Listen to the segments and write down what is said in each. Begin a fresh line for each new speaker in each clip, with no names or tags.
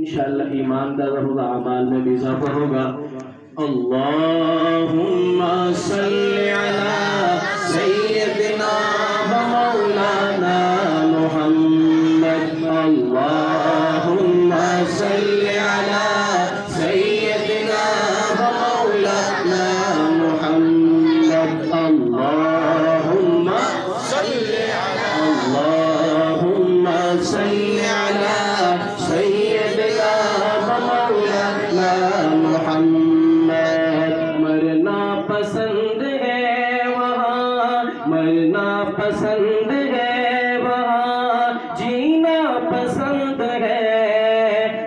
इंशाअल्लाह ईमानदार होगा, अमाल में भी इजाफा होगा। अल्लाहुम्मा सल्ली अला सय्यदिना व मौलाना मुहम्मद। अल्लाहुम्मा सल्ली अला सय्यदिना व मौलाना मुहम्मद। अल्लाहुम्मा सल्ली अला सय्यदिना व मौलाना मुहम्मद। मरना पसंद है वहाँ, मरना पसंद है वहाँ, जीना पसंद है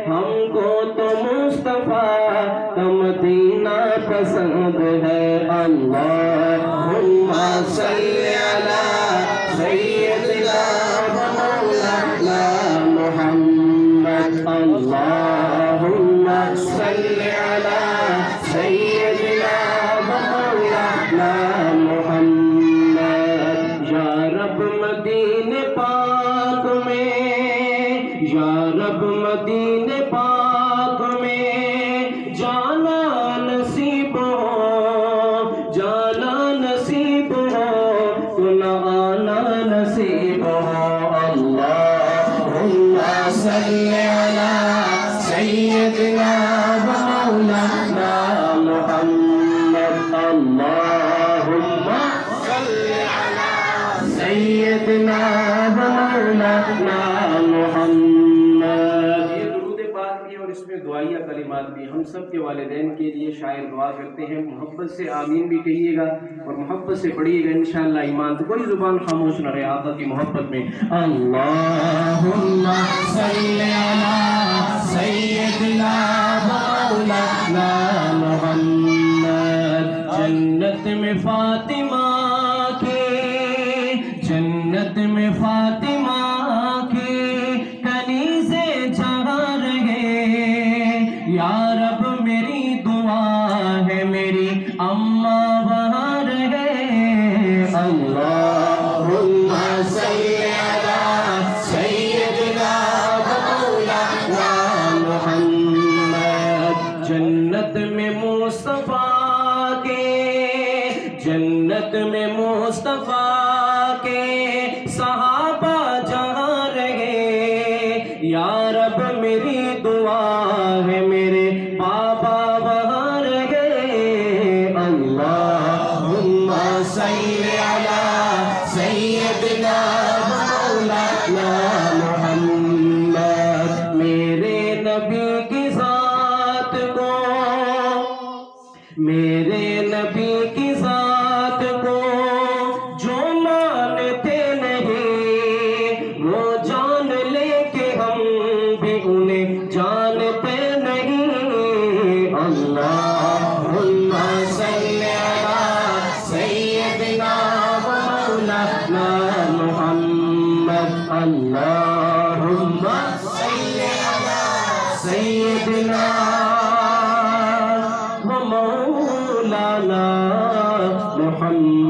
हमको तो मुस्तफा का मदीना पसंद है। अल्लाहुम्मा सल्ली अला सय्यदिना व मौलाना मुहम्मद। अल्लाहुम्मा सल्ली अला सय्यदिना व मौलाना मुहम्मद। या रब मदीने पाक में, या रब मदीने पाक में जाना नसीब हो, जाना नसीब हो, सुना आना नसीब हो। अल्लाहुम्मा सल्ली अला सय्यदिना व मौलाना मुहम्मद। अल्लाहुम्मा सल्ली अला सय्यदिना व मौलाना मुहम्मद। ये दुरूद पाक भी और इसमें दुआइया कलिमात भी हम सब के वालिदैन के लिए शायर दुआ करते हैं। मोहब्बत से आमीन भी कहिएगा और मोहब्बत से पढ़िएगा इंशाअल्लाह ईमान। तो कोई जुबान खामोश न रहे आका की मोहब्बत में। अल्लाहुम्मा सल्ली अला सय्यदिना व मौलाना मुहम्मद। जन्नत में फातिमा के, जन्नत में फातिमा के कनीज़े जहाँ रहे। या रब मेरी दुआ है मेरी अम्मा वहाँ रहे। अल्लाहुम्मा सल्ली अला सय्यदिना व मौलाना मुहम्मद। जन्नत में मुस्तफा के, जन्नत में मुस्तफा के सहाबा जहाँ रहे। या रब मेरी दुआ है मेरे बाबा वहाँ रहे। अल्लाहुम्मा सल्ली अला सय्यदिना व मौलाना मुहम्मद। मेरे नबी की ज़ात को, मेरे नबी की ज़ात को जो मानते नहीं वो जान ले के हम भी उन्हें जानते नहीं। अल्लाहुम्मा सल्ली अला सय्यदिना व मौलाना मुहम्मद। अल्लाहुम्मा सल्ली अला सय्यदिना व मौलाना मुहम्मद।